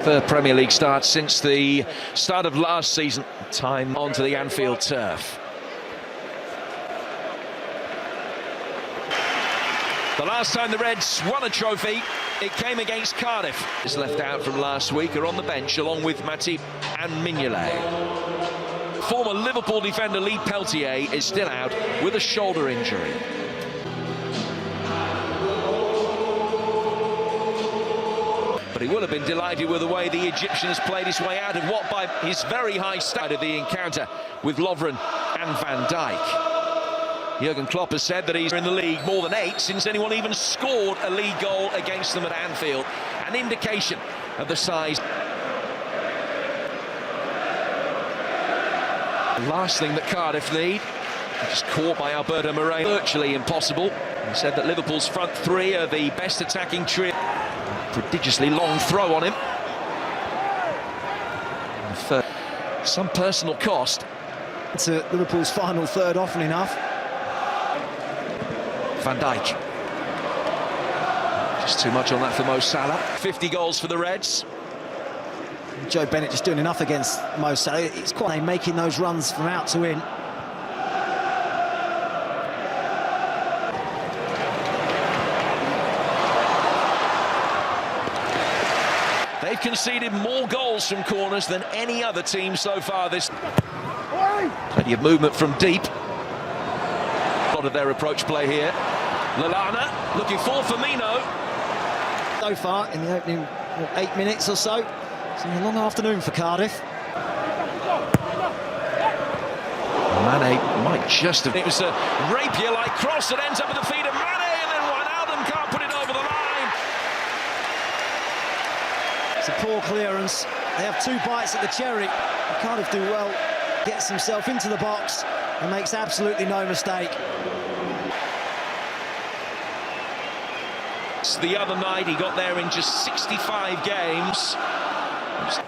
Third Premier League start since the start of last season. Time onto the Anfield turf. The last time the Reds won a trophy, it came against Cardif. Is left out from last week are on the bench along with Matip and Mignolet. Former Liverpool defender Lee Peltier is still out with a shoulder injury. But he will have been delighted with the way the Egyptian has played his way out of what by his very high start of the encounter with Lovren and Van Dijk. Jurgen Klopp has said that he's in the league more than 8 since anyone even scored a league goal against them at Anfield. An indication of the size. The last thing that Cardiff need, just caught by Alberto Moreno, virtually impossible. He said that Liverpool's front three are the best attacking trio. Prodigiously long throw on him. For some personal cost. To Liverpool's final third, often enough. Van Dijk. Just too much on that for Mo Salah. 50 goals for the Reds. Joe Bennett just doing enough against Mo Salah. It's quite making those runs from out to in. They've conceded more goals from corners than any other team so far this. Plenty of movement from deep. A lot of their approach play here. Lallana looking for Firmino. So far in the opening 8 minutes or so, it's been a long afternoon for Cardiff. Mane might just have. It was a rapier-like cross that ends up at the feet of Mane, and then Wijnaldum can't put it over the line. It's a poor clearance. They have 2 bites at the cherry. Cardiff do well, gets himself into the box and makes absolutely no mistake. The other night he got there in just 65 games.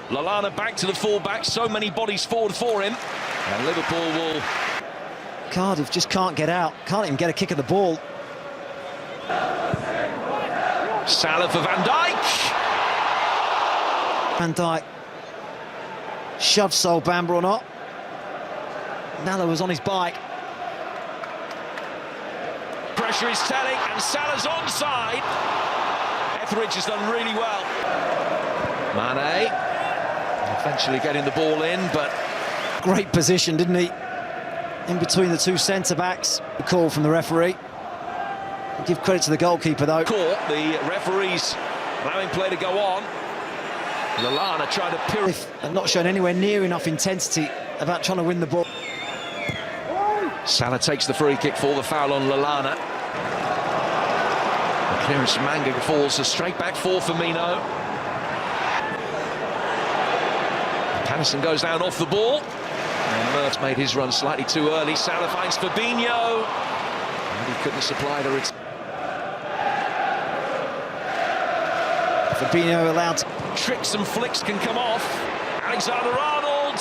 Lallana back to the full-back, so many bodies forward for him. And Liverpool will... Cardiff just can't get out, can't even get a kick of the ball. Salah for Van Dijk. Van Dijk shoved Sol Bamba or not. Nalla was on his bike. Pressure is telling, and Salah's onside. Etheridge has done really well. Mane eventually getting the ball in, but... Great position, didn't he? In between the 2 centre-backs. A call from the referee. Give credit to the goalkeeper, though. Caught, the referees allowing play to go on. Lallana trying to purify. And not showing anywhere near enough intensity about trying to win the ball. Salah takes the free kick for the foul on Lallana. The clearance from Manga falls a straight back for Firmino. Patterson goes down off the ball. And Mertz made his run slightly too early. Salah finds Fabinho. And he couldn't supply the return. Fabinho allowed to... Tricks and flicks can come off. Alexander-Arnold.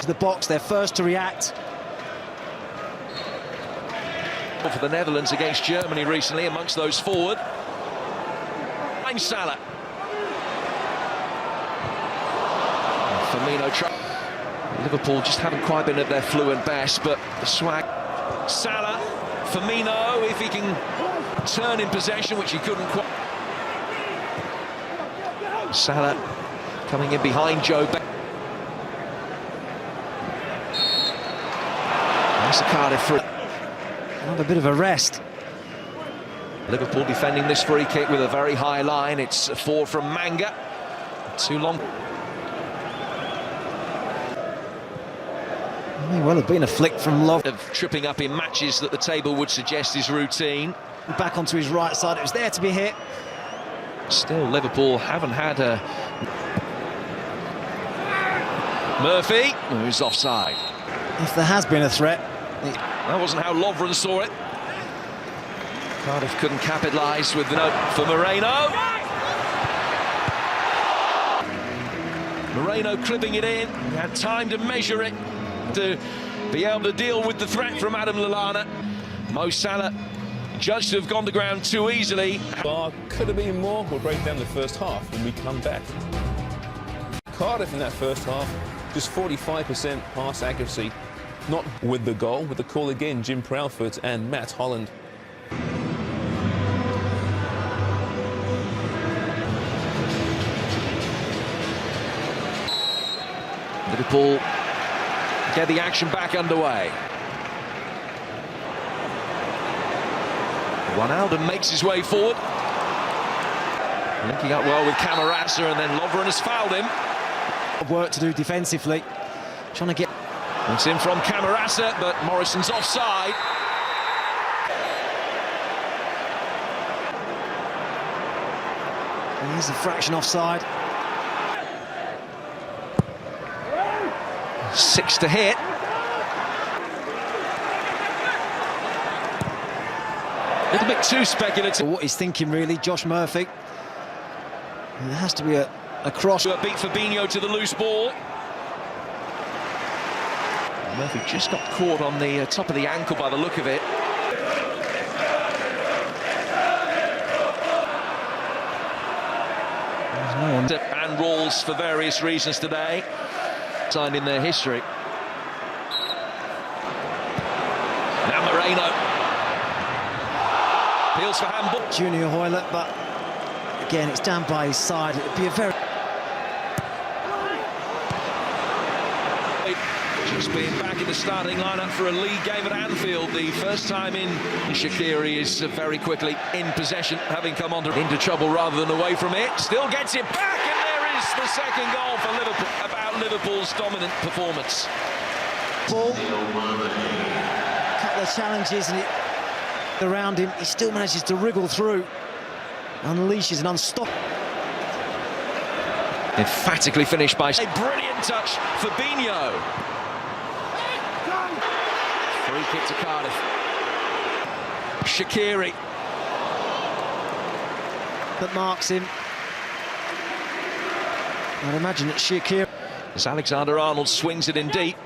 The box, they're first to react. For the Netherlands against Germany recently, amongst those forward. I'm Salah. Firmino. Liverpool just haven't quite been at their fluent best, but the swag. Salah, Firmino, if he can turn in possession, which he couldn't quite. Salah coming in behind Joe Bennett. That's a Cardif free. Have a bit of a rest. Liverpool defending this free kick with a very high line. It's 4 from Manga. Too long. May well have been a flick from Love. Of tripping up in matches that the table would suggest is routine. Back onto his right side, it was there to be hit. Still, Liverpool haven't had a... Murphy, who's offside. If there has been a threat... That wasn't how Lovren saw it. Cardiff couldn't capitalise with the note for Moreno. Moreno clipping it in. He had time to measure it, to be able to deal with the threat from Adam Lallana. Mo Salah judged to have gone to ground too easily. Could have been more. We'll break down the first half when we come back. Cardiff in that first half, just 45% pass accuracy. Not with the goal, with the call again, Jim Proudfoot and Matt Holland. Liverpool get the action back underway. Ronaldo makes his way forward. Linking up well with Camarasa, and then Lovren has fouled him. Work to do defensively. Trying to get... It's in from Camarasa, but Morrison's offside. He's a fraction offside. 6 to hit. A little bit too speculative. What he's thinking, really, Josh Murphy. And there has to be a cross. A beat Fabinho to the loose ball. Murphy just got caught on the top of the ankle by the look of it. There's no one. And Rawls for various reasons today. Signed in their history. Now Moreno. Appeals for handball. Junior Hoylett, but again, it's down by his side. It would be a very... Just being back in the starting lineup for a league game at Anfield, the first time in. Shaqiri is very quickly in possession, having come into trouble rather than away from it. Still gets it back, and there is the second goal for Liverpool. About Liverpool's dominant performance. Ball. A couple of challenges and around him. He still manages to wriggle through. Unleashes an unstoppable. Emphatically finished by a brilliant touch, Fabinho. Free kick to Cardif. Shaqiri. That marks him. I'd imagine that Shaqiri. As Alexander-Arnold swings it in deep.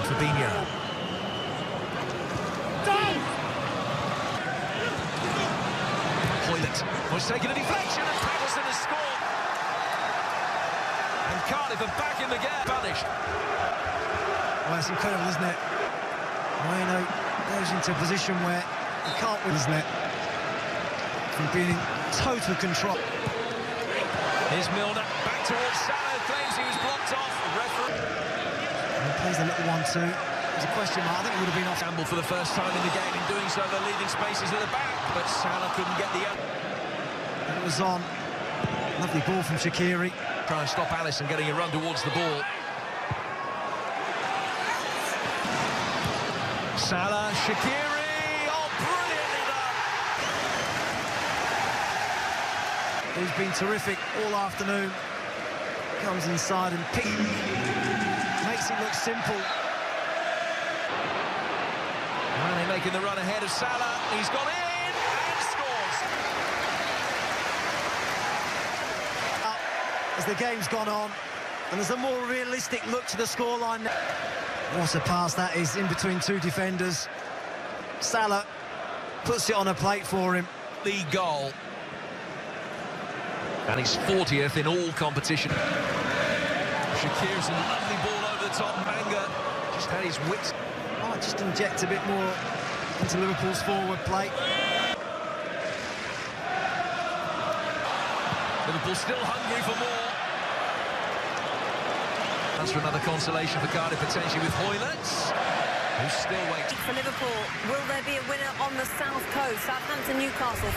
Fabinho. Hoylett was taking a deflection, and Patterson has scored. And Cardiff are back in the game. Vanished. Well, it's incredible, isn't it? Moreno goes into a position where he can't win, isn't it? From being in total control. Here's Milner back towards Salah, claims he was blocked off. Referee. And he plays a little 1-2. There's a question mark. I think it would have been off. Campbell for the first time in the game. In doing so, they're leaving spaces at the back, but Salah couldn't get the. It was on. Lovely ball from Shaqiri. Trying to stop Alisson getting a run towards the ball. Salah, Shaqiri, oh, brilliantly done. He's been terrific all afternoon. Comes inside and makes it look simple. Mane making the run ahead of Salah. He's gone in and scores. As the game's gone on, and there's a more realistic look to the scoreline now. What a pass that is, in between two defenders. Salah puts it on a plate for him. The goal. And he's 40th in all competition. Shaqiri's a lovely ball over the top. Manga just had his wits. Might just inject a bit more into Liverpool's forward play. Liverpool still hungry for more. That's for another consolation for Cardiff, potentially with Hіghlіghts, who's still waiting. For Liverpool, will there be a winner on the south coast? Southampton, Newcastle.